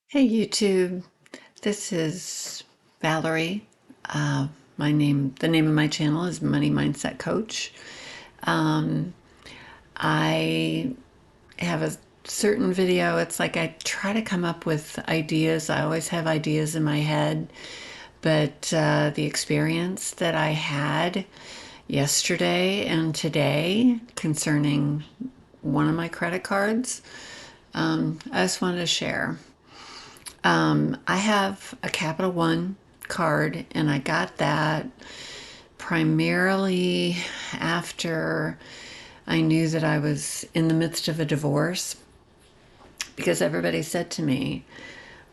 Hey YouTube, this is Valerie. Uh, the name of my channel is Money Mindset Coach. Um, I have a certain video. It's like I try to come up with ideas. I always have ideas in my head, but the experience that I had yesterday and today concerning one of my credit cards, I just wanted to share. I have a Capital One card, and I got that primarily after I knew that I was in the midst of a divorce because everybody said to me,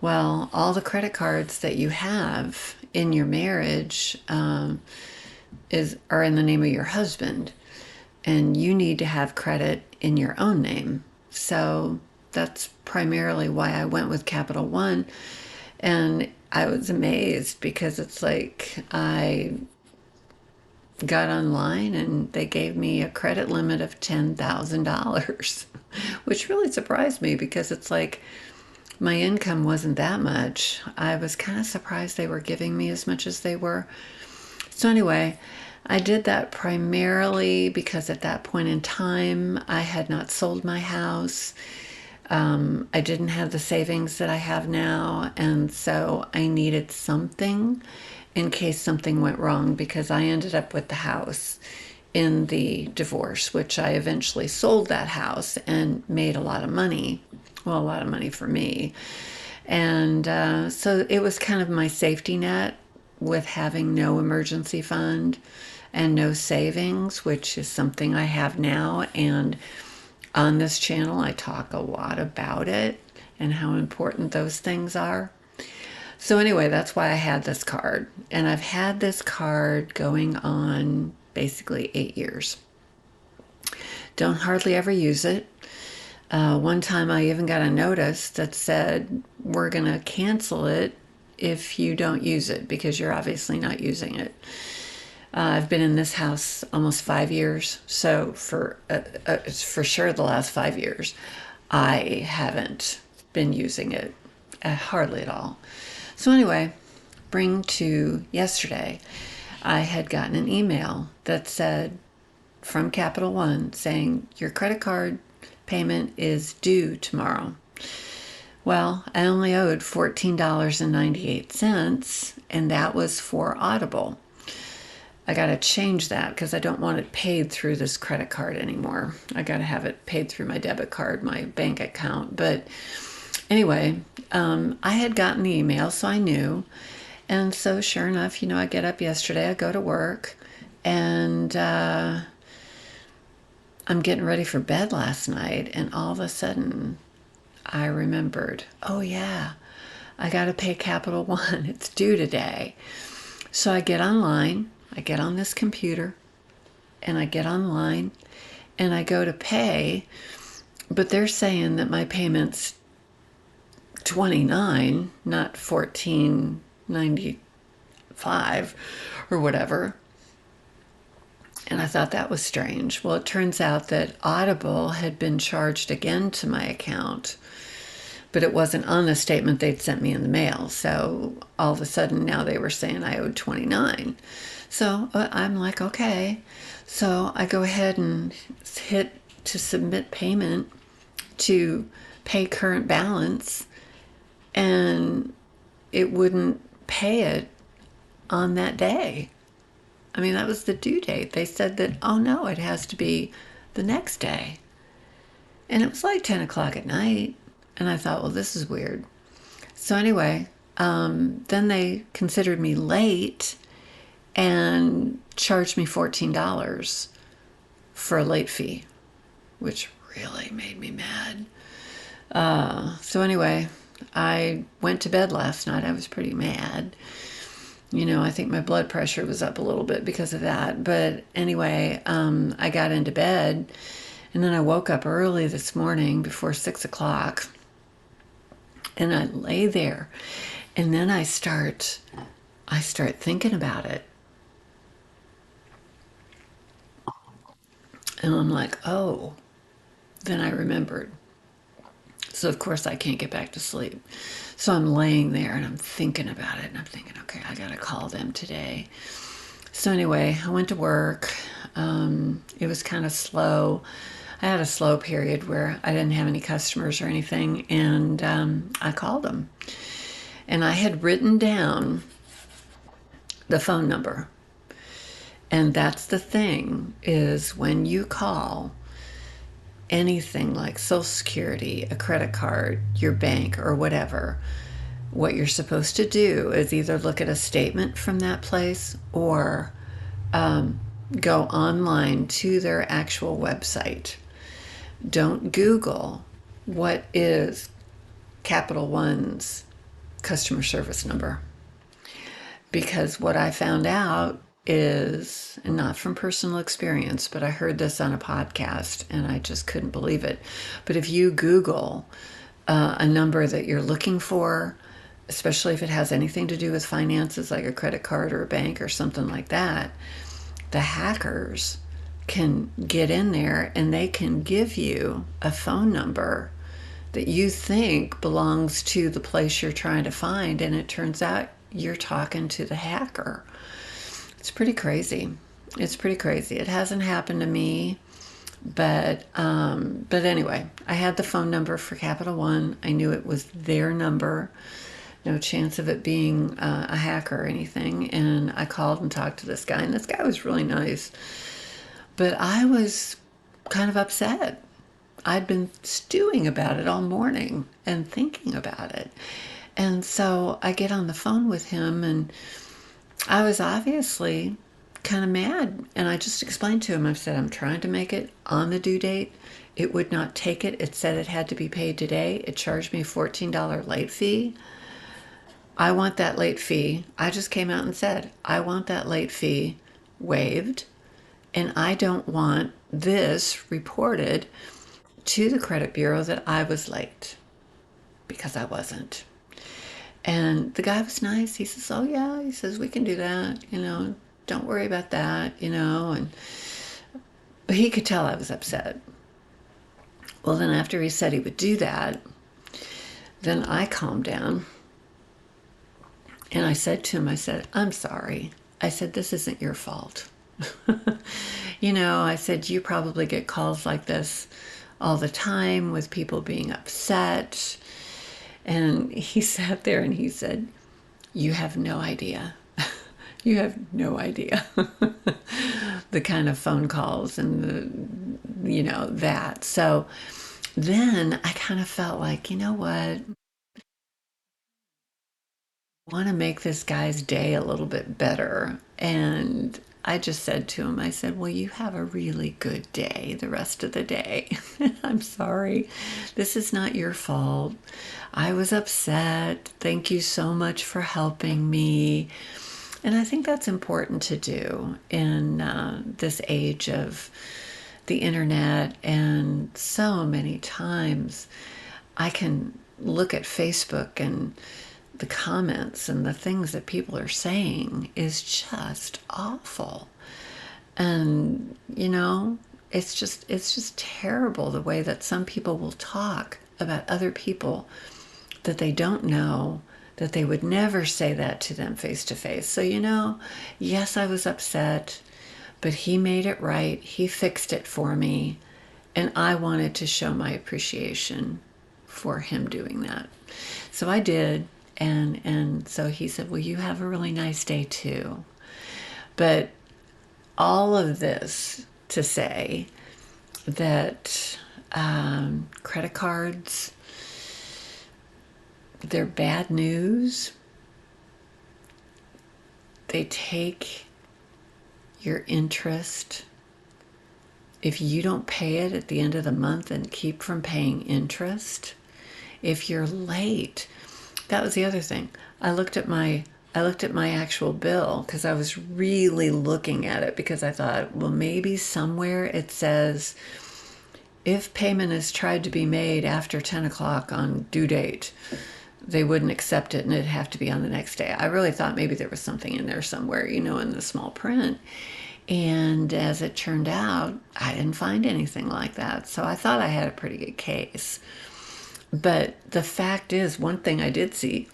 well, all the credit cards that you have in your marriage are in the name of your husband, and you need to have credit in your own name. So that's primarily why I went with Capital One. And I was amazed because it's like I got online and they gave me a credit limit of $10,000, which really surprised me because it's like my income wasn't that much. I was kind of surprised they were giving me as much as they were. So, anyway, I did that primarily because at that point in time, I had not sold my house. I didn't have the savings that I have now, and so I needed something in case something went wrong because I ended up with the house in the divorce, which I eventually sold that house and made a lot of money. Well, a lot of money for me. And so it was kind of my safety net with having no emergency fund and no savings, which is something I have now. And on this channel, I talk a lot about it and how important those things are. So, anyway, that's why I had this card. And I've had this card going on basically 8 years. Don't hardly ever use it. One time I even got a notice that said, we're going to cancel it if you don't use it because you're obviously not using it. I've been in this house almost 5 years, so it's for sure the last 5 years, I haven't been using it hardly at all. So anyway, bring to yesterday, I had gotten an email that said from Capital One saying your credit card payment is due tomorrow. Well, I only owed $14.98, and that was for Audible. I got to change that because I don't want it paid through this credit card anymore. I got to have it paid through my debit card, my bank account. But anyway, I had gotten the email, so I knew. And so, sure enough, I get up yesterday, I go to work, and I'm getting ready for bed last night, and all of a sudden, I remembered, oh, yeah, I got to pay Capital One. It's due today. So I get online, I get on this computer, and I get online and I go to pay, but they're saying that my payment's 29, not 14.95 or whatever. And I thought that was strange. Well, it turns out that Audible had been charged again to my account, but it wasn't on the statement they'd sent me in the mail. So all of a sudden now they were saying I owed 29. So I'm like, okay. So I go ahead and hit to submit payment to pay current balance, and it wouldn't pay it on that day. I mean, that was the due date. They said that, oh no, it has to be the next day. And it was like 10 o'clock at night. And I thought, well, this is weird. So, anyway, then they considered me late and charged me $14 for a late fee, which really made me mad. So, anyway, I went to bed last night. I was pretty mad. I think my blood pressure was up a little bit because of that. But anyway, I got into bed, and then I woke up early this morning before 6 o'clock, and I lay there, and then I start thinking about it, and I'm like, oh. Then I remembered. So of course I can't get back to sleep. So I'm laying there and I'm thinking about it and I'm thinking, okay, I got to call them today. So anyway, I went to work. It was kind of slow. I had a slow period where I didn't have any customers or anything, and I called them. And I had written down the phone number. And that's the thing, is when you call anything like Social Security, a credit card, your bank, or whatever, what you're supposed to do is either look at a statement from that place or go online to their actual website. Don't Google what is Capital One's customer service number. Because what I found out is, and not from personal experience, but I heard this on a podcast and I just couldn't believe it. But if you Google a number that you're looking for, especially if it has anything to do with finances, like a credit card or a bank or something like that, the hackers can get in there and they can give you a phone number that you think belongs to the place you're trying to find, and it turns out you're talking to the hacker. It's pretty crazy. It's pretty crazy. It hasn't happened to me, but anyway, I had the phone number for Capital One. I knew it was their number. No chance of it being a hacker or anything. And I called and talked to this guy, and this guy was really nice. But I was kind of upset. I'd been stewing about it all morning and thinking about it. And so I get on the phone with him, and I was obviously kind of mad. And I just explained to him, I said, I'm trying to make it on the due date. It would not take it. It said it had to be paid today. It charged me a $14 late fee. I want that late fee. I just came out and said, I want that late fee waived, and I don't want this reported to the credit bureau that I was late, because I wasn't. And the guy was nice. He says, oh yeah, he says, we can do that, don't worry about that, but he could tell I was upset. Well, then after he said he would do that, then I calmed down. And I said to him, I said, I'm sorry. I said, this isn't your fault. I said, you probably get calls like this all the time with people being upset. And he sat there and he said, you have no idea. You have no idea the kind of phone calls and that. So then I kind of felt like, you know what? Want to make this guy's day a little bit better. And I just said to him, I said, well, you have a really good day the rest of the day. I'm sorry. This is not your fault. I was upset. Thank you so much for helping me. And I think that's important to do in this age of the internet. And so many times I can look at Facebook, and the comments and the things that people are saying is just awful. And it's just terrible the way that some people will talk about other people that they don't know, that they would never say that to them face to face. So yes, I was upset, but he made it right. He fixed it for me, and I wanted to show my appreciation for him doing that. So I did. And so he said, well, you have a really nice day too. But all of this to say that credit cards, they're bad news. They take your interest. If you don't pay it at the end of the month and keep from paying interest, if you're late, that was the other thing. I looked at my actual bill because I was really looking at it, because I thought, well, maybe somewhere it says if payment is tried to be made after 10 o'clock on due date, they wouldn't accept it and it'd have to be on the next day. I really thought maybe there was something in there somewhere, in the small print. And as it turned out, I didn't find anything like that. So I thought I had a pretty good case. But the fact is, one thing I did see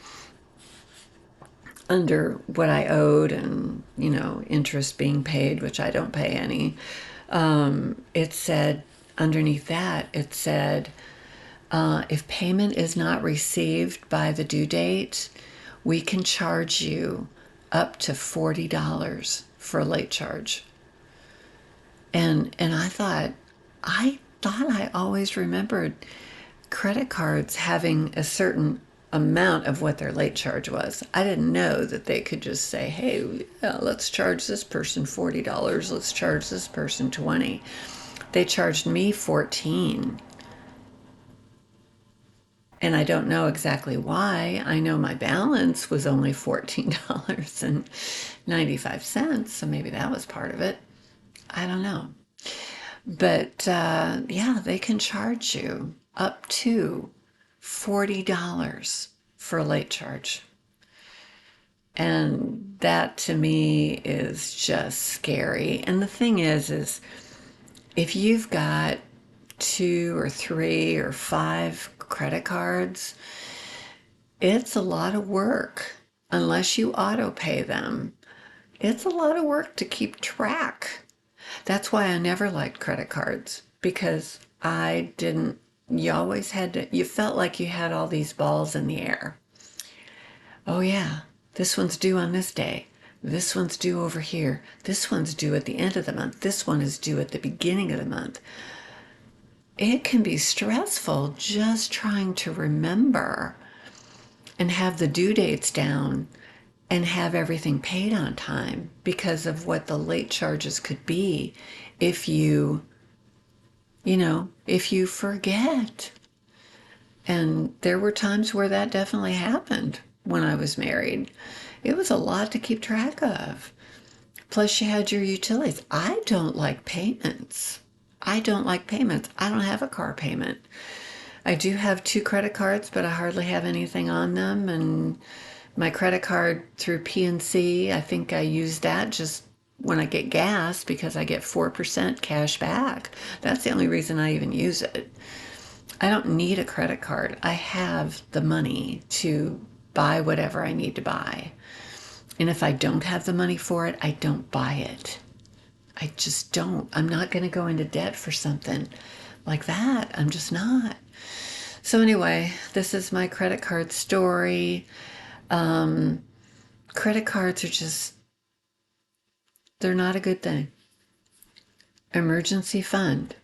under what I owed and, interest being paid, which I don't pay any, it said, underneath that, it said, if payment is not received by the due date, we can charge you up to $40 for a late charge. And I thought I always remembered credit cards having a certain amount of what their late charge was. I didn't know that they could just say, "Hey, yeah, let's charge this person $40. Let's charge this person 20." They charged me 14. And I don't know exactly why. I know my balance was only $14.95, so maybe that was part of it. I don't know. But yeah, they can charge you up to $40 for a late charge. And that to me is just scary. And the thing is if you've got 2 or 3 or 5 credit cards, it's a lot of work unless you auto pay them. It's a lot of work to keep track. That's why I never liked credit cards because I didn't, you always had to, you felt like you had all these balls in the air. Oh, yeah, this one's due on this day. This one's due over here. This one's due at the end of the month. This one is due at the beginning of the month. It can be stressful just trying to remember and have the due dates down and have everything paid on time because of what the late charges could be if if you forget. And there were times where that definitely happened when I was married. It was a lot to keep track of. Plus, you had your utilities. I don't like payments. I don't like payments. I don't have a car payment. I do have 2 credit cards, but I hardly have anything on them. And my credit card through PNC, I think I use that just when I get gas because I get 4% cash back. That's the only reason I even use it. I don't need a credit card. I have the money to buy whatever I need to buy. And if I don't have the money for it, I don't buy it. I just don't. I'm not going to go into debt for something like that. I'm just not. So anyway, this is my credit card story. Credit cards are just, they're not a good thing. Emergency fund,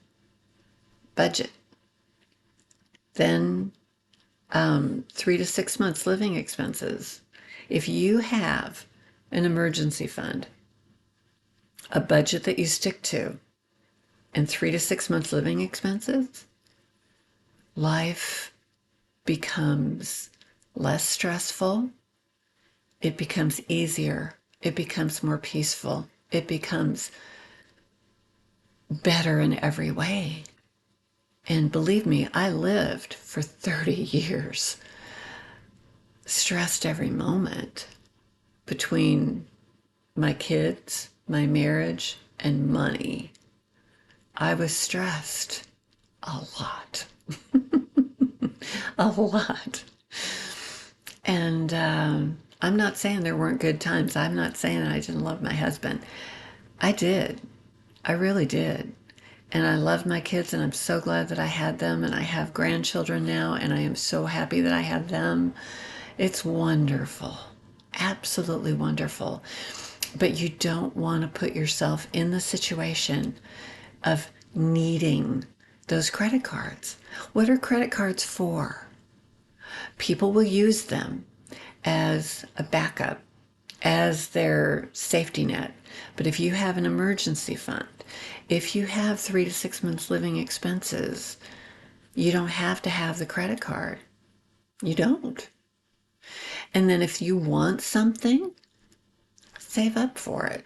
budget, then 3 to 6 months living expenses. If you have an emergency fund, a budget that you stick to, and 3 to 6 months living expenses, life becomes less stressful. It becomes easier. It becomes more peaceful. It becomes better in every way. And believe me, I lived for 30 years, stressed every moment between my kids, my marriage, and money. I was stressed a lot. A lot. And I'm not saying there weren't good times. I'm not saying I didn't love my husband. I did. I really did. And I loved my kids, and I'm so glad that I had them. And I have grandchildren now, and I am so happy that I have them. It's wonderful. Absolutely wonderful. But you don't want to put yourself in the situation of needing those credit cards. What are credit cards for? People will use them as a backup, as their safety net. But if you have an emergency fund, if you have 3 to 6 months living expenses, you don't have to have the credit card. You don't. And then if you want something, save up for it.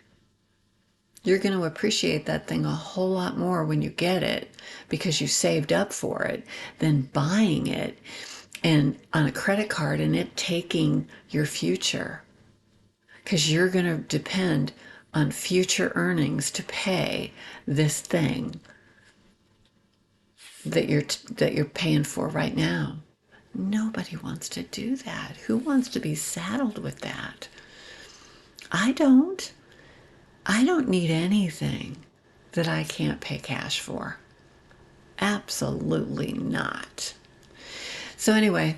You're going to appreciate that thing a whole lot more when you get it because you saved up for it than buying it and on a credit card and it taking your future, because you're going to depend on future earnings to pay this thing that you're paying for right now. Nobody wants to do that. Who wants to be saddled with that? I don't. I don't need anything that I can't pay cash for. Absolutely not. So, anyway,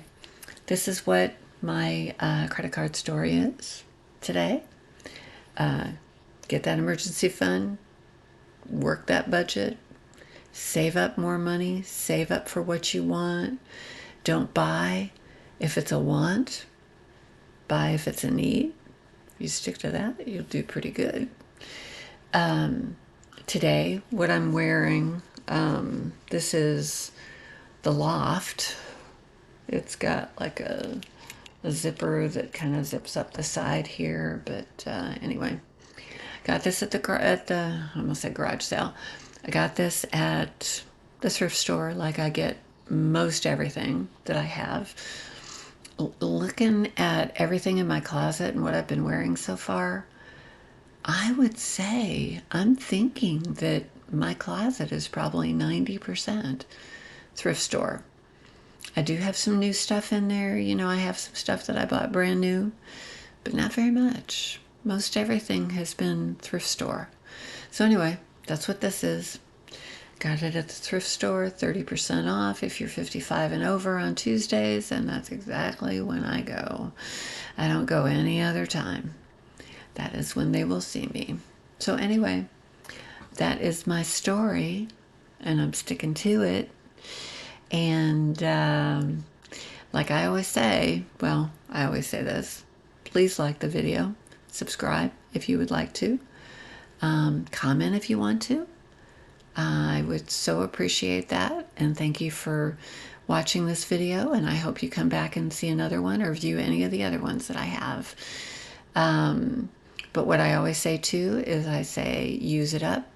this is what my credit card story is today. Get that emergency fund, work that budget, save up more money, save up for what you want. Don't buy if it's a want, buy if it's a need. If you stick to that, you'll do pretty good. Today, what I'm wearing, this is the Loft. It's got like a zipper that kind of zips up the side here, but anyway, got this at the I almost said garage sale. I got this at the thrift store, like I get most everything that I have. Looking at everything in my closet and what I've been wearing so far, I would say I'm thinking that my closet is probably 90% thrift store. I do have some new stuff in there. You know, I have some stuff that I bought brand new, but not very much. Most everything has been thrift store. So anyway, that's what this is. Got it at the thrift store, 30% off if you're 55 and over on Tuesdays, and that's exactly when I go. I don't go any other time. That is when they will see me. So anyway, that is my story, and I'm sticking to it. And like I always say, well, I always say this, please like the video, subscribe if you would like to, comment if you want to. I would so appreciate that, and thank you for watching this video, and I hope you come back and see another one or view any of the other ones that I have. But what I always say too is I say use it up.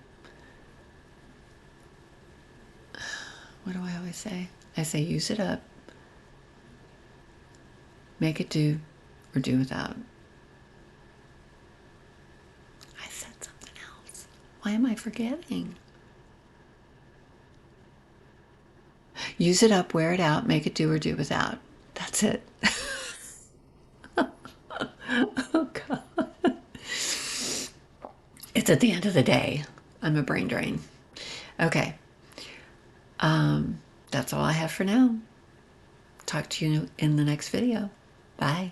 What do I always say? I say use it up, make it do, or do without. I said something else. Why am I forgetting? Use it up, wear it out, make it do or do without. That's it. Oh, God. It's at the end of the day. I'm a brain drain. Okay. That's all I have for now. Talk to you in the next video. Bye.